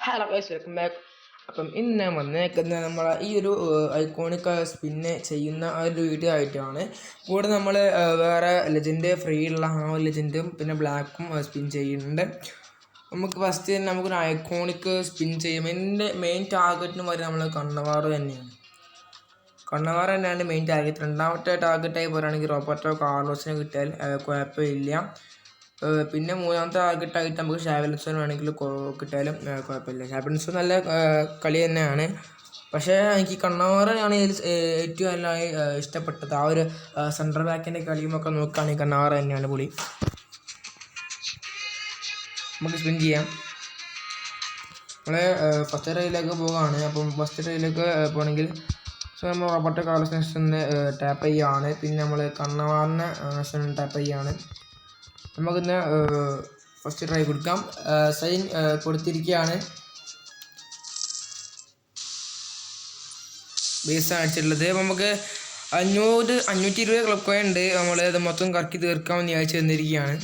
Hello guys, welcome back. അപ്പം ഇന്ന് ഞാൻ വന്നേക്കുന്നത് നമ്മളെ ഈ ഒരു ഐക്കോണിക് സ്പിന്ന് ചെയ്യുന്ന ആ ഒരു വീഡിയോ ആയിട്ടാണ്. കൂടെ നമ്മൾ വേറെ ലെജൻഡ് ഫ്രീ ഉള്ള ആ ലെജൻഡും പിന്നെ ബ്ലാക്കും സ്പിൻ ചെയ്യുന്നുണ്ട്. നമുക്ക് ഫസ്റ്റ് തന്നെ നമുക്കൊരു ഐക്കോണിക് സ്പിൻ ചെയ്യും. എൻ്റെ മെയിൻ ടാർഗറ്റിന് വരെ നമ്മൾ കണ്ണവാറ് തന്നെയാണ്. കണ്ണവാറ് തന്നെയാണ് മെയിൻ ടാർഗറ്റ്. രണ്ടാമത്തെ ടാർഗറ്റായി പറയുകയാണെങ്കിൽ റോബർട്ടോ കാർലോസിനെ കിട്ടിയാൽ കുഴപ്പമില്ല. പിന്നെ മൂന്നാമത്തെ ടാർഗറ്റായിട്ട് നമുക്ക് ഷാബിൻസൺ വേണമെങ്കിൽ കിട്ടിയാലും കുഴപ്പമില്ല. ഷാബിൻസൺ നല്ല കളി തന്നെയാണ്. പക്ഷേ എനിക്ക് കണ്ണവാറയാണ് ഇതിൽ ഏറ്റവും നല്ലതായി ഇഷ്ടപ്പെട്ടത്. ആ ഒരു സെൻട്രൽ ബാക്കിൻ്റെ കളിയുമൊക്കെ നോക്കുകയാണെങ്കിൽ കണ്ണവാറ തന്നെയാണ് പുളി. നമുക്ക് സ്പിൻ ചെയ്യാം. നമ്മൾ ഫസ്റ്റ് റൈയിലേക്ക് പോവുകയാണ്. അപ്പം ഫസ്റ്റ് റൈയിലേക്ക് പോകണമെങ്കിൽ നമ്മൾ റോബർട്ടോ കാർലോസിനെ ടാപ്പ് ചെയ്യുകയാണ്. പിന്നെ നമ്മൾ കണ്ണവാറിനെ ടാപ്പ് ചെയ്യുകയാണ്. നമുക്കിന്ന് ഫസ്റ്റ് ട്രൈ കൊടുക്കാം. സൈൻ കൊടുത്തിരിക്കുകയാണ്. ബേസാണ് അടിച്ചിട്ടുള്ളത്. അപ്പം നമുക്ക് 520 ക്ലബ് കോയിൻ ഉണ്ട്. നമ്മൾ അത് മൊത്തം കറക്കി തീർക്കാമെന്ന് വിചാരിച്ച് തന്നിരിക്കുകയാണ്.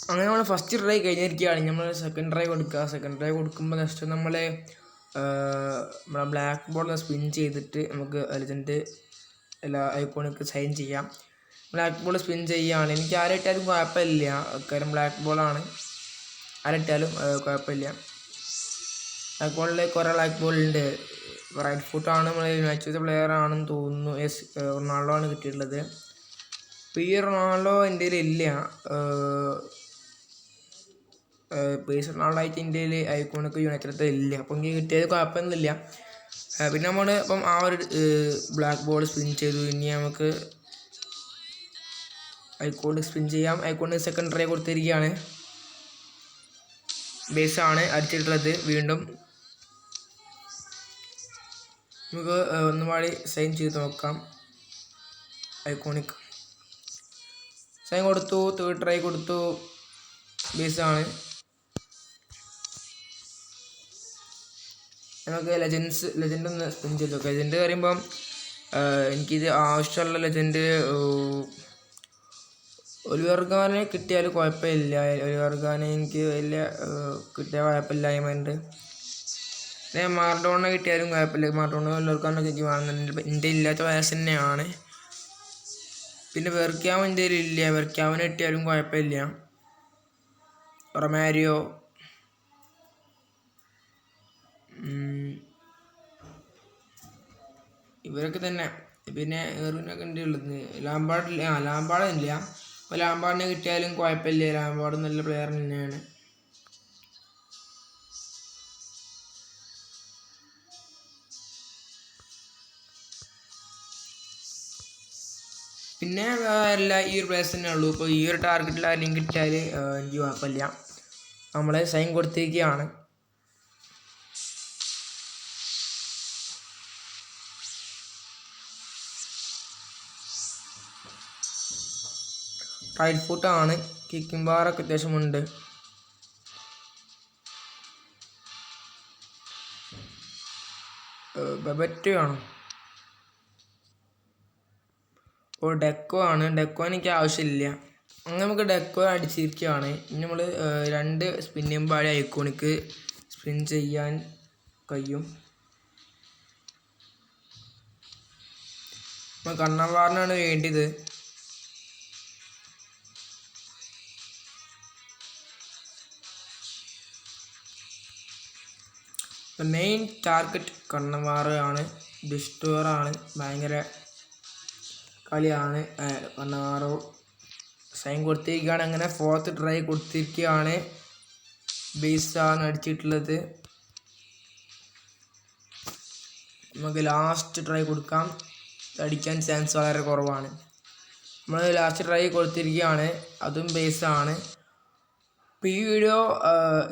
അങ്ങനെ നമ്മൾ ഫസ്റ്റ് ട്രൈ കഴിഞ്ഞിരിക്കുകയാണ്. നമ്മൾ സെക്കൻഡ് ട്രൈ കൊടുക്കുക. സെക്കൻഡ് ട്രൈ കൊടുക്കുമ്പോൾ നെക്സ്റ്റ് നമ്മളെ ബ്ലാക്ക് ബോൾ സ്പിൻ ചെയ്തിട്ട് നമുക്ക് ലെജൻഡ് എല്ലാ ഐക്കോണിക്ക് സൈൻ ചെയ്യാം. ബ്ലാക്ക് ബോൾ സ്പിൻ ചെയ്യുകയാണ്. എനിക്ക് ആരിട്ടാലും കുഴപ്പമില്ല, കാര്യം ബ്ലാക്ക് ബോളാണ്. ആരിട്ടാലും കുഴപ്പമില്ല. ബ്ലാക്ക് ബോളിൽ കുറേ ബ്ലാക്ക് ബോളുണ്ട്. റൈറ്റ് ഫുട്ടാണ് നമ്മൾ മാച്ച് ചെയ്ത പ്ലെയർ ആണെന്ന് തോന്നുന്നു. റൊണാൾഡോ ആണ് കിട്ടിയിട്ടുള്ളത്. ഇപ്പോൾ ഈ റൊണാൾഡോ എൻ്റെ ഇല്ല. റൊണാൾഡോ ആയിട്ട് ഇന്ത്യയിൽ ഐക്കോണിക്ക് യുണൈറ്റഡ് ഇല്ല. അപ്പം എനിക്ക് കിട്ടിയത് കുഴപ്പമൊന്നുമില്ല. പിന്നെ നമ്മൾ ഇപ്പം ആ ഒരു ബ്ലാക്ക് ബോൾ സ്പിൻ ചെയ്തു. ഇനി നമുക്ക് ഐക്കോണിക് സ്പിൻ ചെയ്യാം. ഐക്കോണിക് സെക്കൻഡ് ട്രൈ കൊടുത്തിരിക്കുകയാണ്. ബേസാണ് അടിച്ചിട്ടുള്ളത്. വീണ്ടും നമുക്ക് ഒന്നുപാടി സൈൻ ചെയ്ത് നോക്കാം. ഐക്കോണിക് സൈൻ കൊടുത്തു. തേർഡ് ട്രൈ കൊടുത്തു. ബേസാണ്. നമുക്ക് ലെജൻഡ് ഒന്ന് സ്പിൻ ചെയ്ത് നോക്കാം. ലെജൻഡ് പറയുമ്പം എനിക്കിത് ആവശ്യമുള്ള ലെജൻഡ് ഒലിവർഗാനെ കിട്ടിയാൽ കുഴപ്പമില്ല. ഒലിവർഗാനെ എനിക്ക് വലിയ കിട്ടിയ കുഴപ്പമില്ലായ്മയുണ്ട്. പിന്നെ മാർഡോണ കിട്ടിയാലും കുഴപ്പമില്ല. മാർഡോണ ഒലിവർഗാനൊക്കെ എനിക്ക് വേണമെന്നുണ്ട്. എൻ്റെ ഇല്ലാത്ത വയസ്സ് തന്നെയാണ്. പിന്നെ വെർക്കാവ് എൻ്റെ ഇല്ല. വെർക്കാവിനെ കിട്ടിയാലും കുഴപ്പമില്ല. റൊമാരിയോ, ഇവരൊക്കെ തന്നെ. പിന്നെ എറിനൊക്കെ ഉണ്ട് ഉള്ളത്. ലാംബാർഡില്ല. അപ്പോൾ ലാംബാർഡിനെ കിട്ടിയാലും കുഴപ്പമില്ല. ലാംബാർഡ് നല്ല പ്ലെയർ തന്നെയാണ്. പിന്നെ എല്ലാ ഈ ഒരു പ്ലേസ് തന്നെ ഉള്ളൂ. ഇപ്പോൾ ഈ ഒരു ടാർഗറ്റിൽ ആരെങ്കിലും കിട്ടിയാൽ എനിക്ക് കുഴപ്പമില്ല. നമ്മൾ സൈൻ കൊടുത്തിരിക്കുകയാണ്. റൈറ്റ് ഫുട്ടാണ്. കിക്കിംഗ് ബാറൊക്കെ അത്യാവശ്യമുണ്ട്. ബെബറ്റ് ആണോ? ഓ, ഡെക്കോ ആണ്. ഡെക്കോ എനിക്ക് ആവശ്യമില്ല. അങ്ങനെ നമുക്ക് ഡെക്കോ അടിച്ചിരിക്കുകയാണ്. ഇനി നമ്മൾ 2 സ്പിന്നും പാടി ഐക്കോണിക്ക് സ്പിൻ ചെയ്യാൻ കഴിയും. നമ്മൾ കണ്ണവാറിനാണ് വേണ്ടിയത്. മെയിൻ ടാർഗറ്റ് കണ്ണവാറ് ആണ്. ഡിസ്റ്റോറാണ്. ഭയങ്കര കളിയാണ് കണ്ണവാറോ. സൈൻ കൊടുത്തിരിക്കുകയാണ്. അങ്ങനെ ഫോർത്ത് ട്രൈ കൊടുത്തിരിക്കുകയാണ്. ബേസാണ് അടിച്ചിട്ടുള്ളത്. നമുക്ക് ലാസ്റ്റ് ട്രൈ കൊടുക്കാം. അടിക്കാൻ ചാൻസ് വളരെ കുറവാണ്. നമ്മൾ ലാസ്റ്റ് ട്രൈ കൊടുത്തിരിക്കുകയാണ്. അതും ബേസാണ്. അപ്പോൾ ഈ വീഡിയോ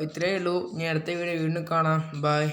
ഇത്രയേ ഉള്ളൂ. ഇനി അടുത്ത വീഡിയോ വീണ്ടും കാണാം. ബൈ.